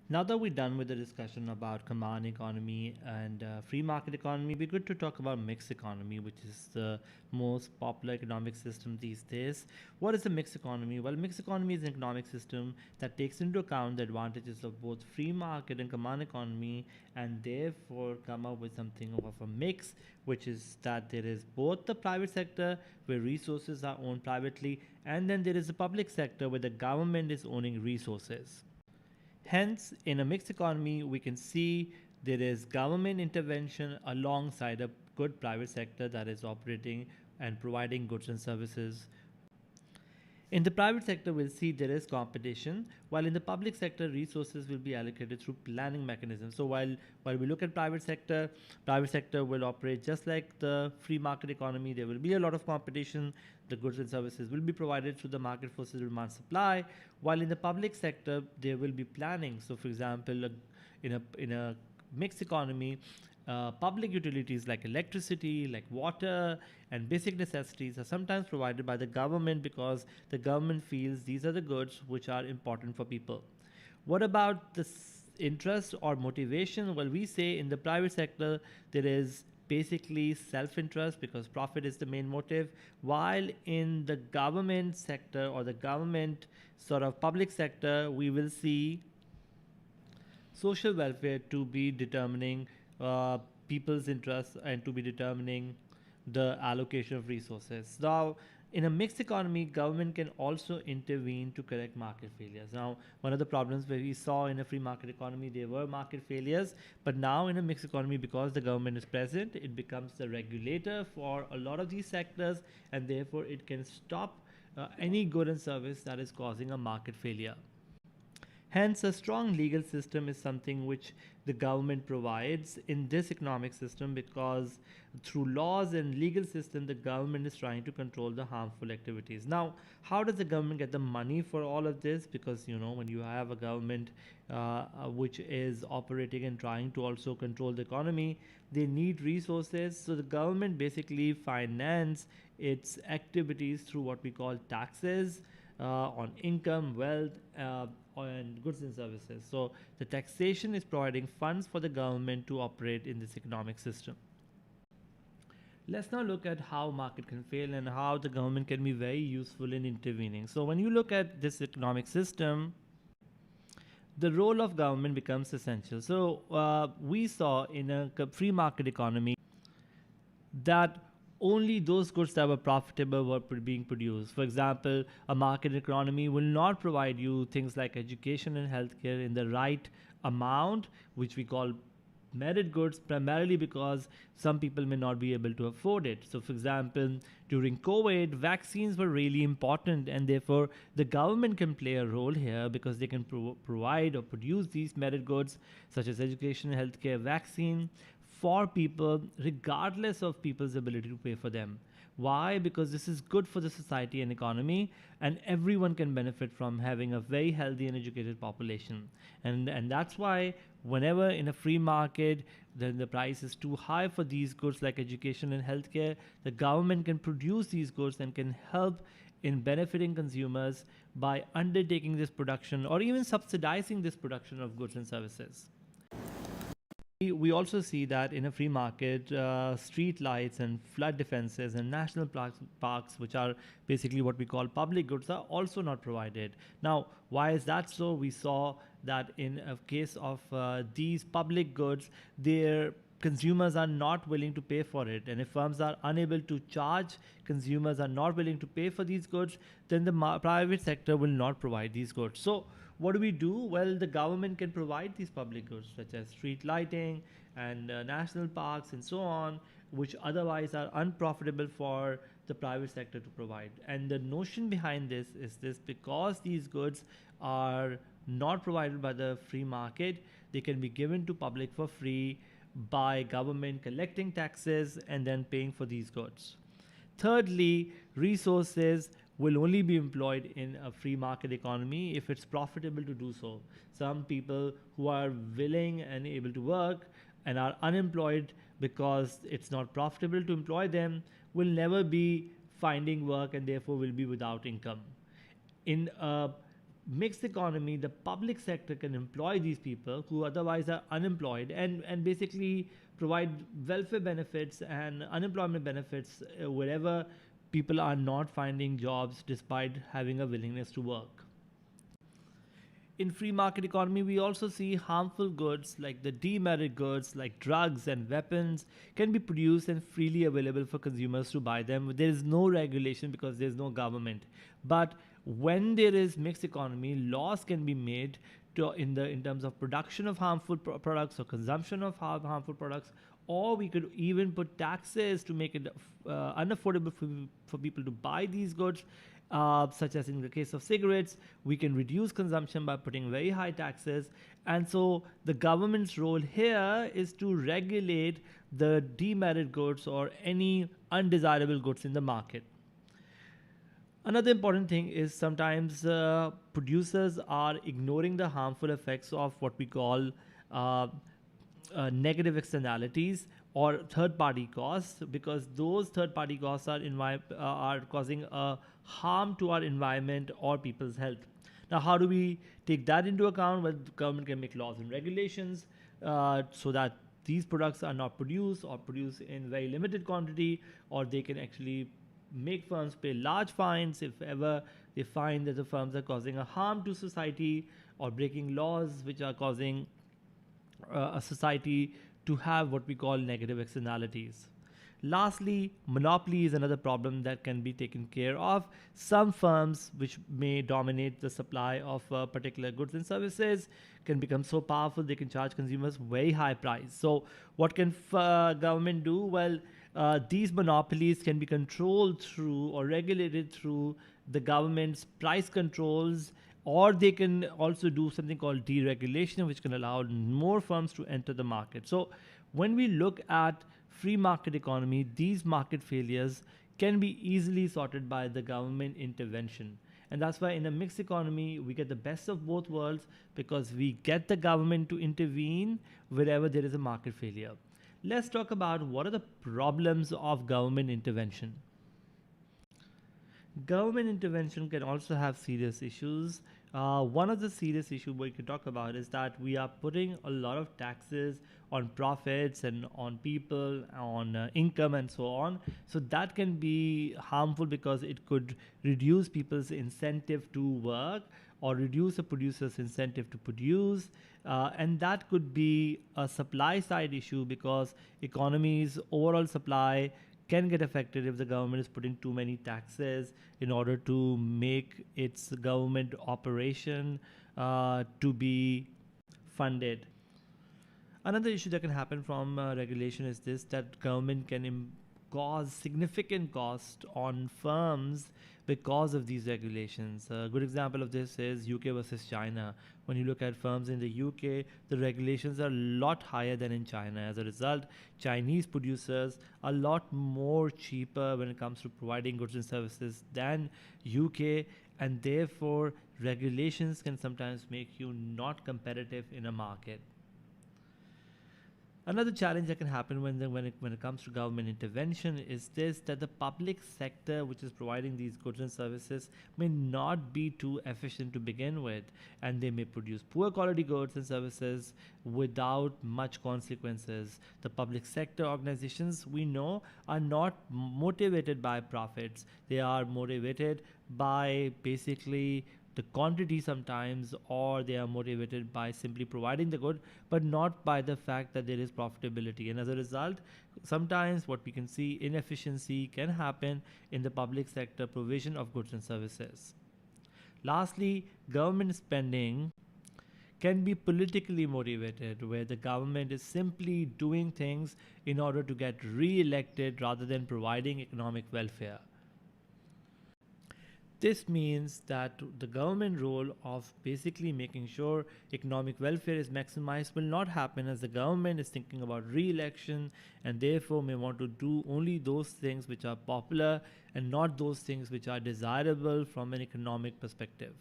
Now that we're done with the discussion about command economy and free market economy, we're good to talk about mixed economy, which is the most popular economic system these days. What is a mixed economy? Well, mixed economy is an economic system that takes into account the advantages of both free market and command economy, and therefore come up with something of a mix, which is that there is both the private sector where resources are owned privately, and then there is the public sector where the government is owning resources. Hence, in a mixed economy, we can see there is government intervention alongside a good private sector that is operating and providing goods and services. In the private sector, we'll see there is competition, while in the public sector, resources will be allocated through planning mechanisms. So while we look at private sector will operate just like the free market economy. There will be a lot of competition. The goods and services will be provided through the market forces demand supply. While in the public sector, there will be planning. So, for example, in a mixed economy, public utilities like electricity, like water, and basic necessities are sometimes provided by the government because the government feels these are the goods which are important for people. What about the interest or motivation? Well, we say in the private sector there is basically self interest because profit is the main motive, while in the government sector or the government sort of public sector, we will see social welfare to be determining uh, people's interests and to be determining the allocation of resources. Now, in a mixed economy, government can also intervene to correct market failures. Now, one of the problems where we saw in a free market economy, there were market failures, but now in a mixed economy, because the government is present, it becomes the regulator for a lot of these sectors, and therefore it can stop any good and service that is causing a market failure. Hence, a strong legal system is something which the government provides in this economic system because through laws and legal system, the government is trying to control the harmful activities. Now, how does the government get the money for all of this? Because when you have a government which is operating and trying to also control the economy, they need resources. So the government basically finance its activities through what we call taxes on income, wealth, and goods and services. So the taxation is providing funds for the government to operate in this economic system. Let's now look at how market can fail and how the government can be very useful in intervening. So when you look at this economic system, the role of government becomes essential. So we saw in a free market economy that only those goods that were profitable were being produced. For example, a market economy will not provide you things like education and healthcare in the right amount, which we call merit goods, primarily because some people may not be able to afford it. So, for example, during COVID, vaccines were really important, and therefore the government can play a role here because they can provide or produce these merit goods such as education, healthcare, vaccine for people regardless of people's ability to pay for them. Why? Because this is good for the society and economy, and everyone can benefit from having a very healthy and educated population. And that's why whenever in a free market then the price is too high for these goods like education and healthcare, the government can produce these goods and can help in benefiting consumers by undertaking this production or even subsidizing this production of goods and services. We also see that in a free market, street lights and flood defenses and national parks, which are basically what we call public goods, are also not provided. Now, why is that so? We saw that in a case of these public goods, their consumers are not willing to pay for it, and if firms are unable to charge, consumers are not willing to pay for these goods, then the private sector will not provide these goods. So what do we do? Well, the government can provide these public goods such as street lighting and national parks and so on, which otherwise are unprofitable for the private sector to provide. And the notion behind this is this: because these goods are not provided by the free market, they can be given to public for free by government collecting taxes and then paying for these goods. Thirdly, resources will only be employed in a free market economy if it's profitable to do so. Some people who are willing and able to work and are unemployed because it's not profitable to employ them will never be finding work and therefore will be without income. In a mixed economy, the public sector can employ these people who otherwise are unemployed, and basically provide welfare benefits and unemployment benefits wherever people are not finding jobs despite having a willingness to work. In free market economy, we also see harmful goods like the demerit goods like drugs and weapons can be produced and freely available for consumers to buy them. There is no regulation because there is no government. But when there is mixed economy, laws can be made in terms of production of harmful products or consumption of harmful products, or we could even put taxes to make it unaffordable for people to buy these goods, such as in the case of cigarettes. We can reduce consumption by putting very high taxes. And so the government's role here is to regulate the demerit goods or any undesirable goods in the market. Another important thing is sometimes producers are ignoring the harmful effects of what we call negative externalities or third-party costs, because those third-party costs are causing a harm to our environment or people's health. Now, how do we take that into account? Well, the government can make laws and regulations so that these products are not produced or produced in very limited quantity, or they can actually make firms pay large fines if ever they find that the firms are causing a harm to society or breaking laws which are causing a society to have what we call negative externalities. Lastly, monopoly is another problem that can be taken care of. Some firms which may dominate the supply of particular goods and services can become so powerful they can charge consumers very high price. So what can government do? Well, these monopolies can be controlled through or regulated through the government's price controls, or they can also do something called deregulation, which can allow more firms to enter the market. So when we look at free market economy, these market failures can be easily sorted by the government intervention. And that's why in a mixed economy, we get the best of both worlds, because we get the government to intervene wherever there is a market failure. Let's talk about what are the problems of government intervention. Government intervention can also have serious issues. One of the serious issues we can talk about is that we are putting a lot of taxes on profits and on people, on income and so on. So that can be harmful because it could reduce people's incentive to work or reduce a producer's incentive to produce. And that could be a supply side issue because economy's overall supply can get affected if the government is putting too many taxes in order to make its government operation to be funded. Another issue that can happen from regulation is this, that government can cause significant cost on firms because of these regulations. A good example of this is UK versus China. When you look at firms in the UK, the regulations are a lot higher than in China. As a result, Chinese producers are a lot more cheaper when it comes to providing goods and services than UK, and therefore regulations can sometimes make you not competitive in a market. Another challenge that can happen when it comes to government intervention is this, that the public sector which is providing these goods and services may not be too efficient to begin with, and they may produce poor quality goods and services without much consequences. The public sector organizations, we know, are not motivated by profits. They are motivated by basically the quantity sometimes, or they are motivated by simply providing the good, but not by the fact that there is profitability. And as a result, sometimes what we can see, inefficiency can happen in the public sector provision of goods and services. Lastly, government spending can be politically motivated, where the government is simply doing things in order to get re-elected rather than providing economic welfare. This means that the government role of basically making sure economic welfare is maximized will not happen, as the government is thinking about re-election and therefore may want to do only those things which are popular and not those things which are desirable from an economic perspective.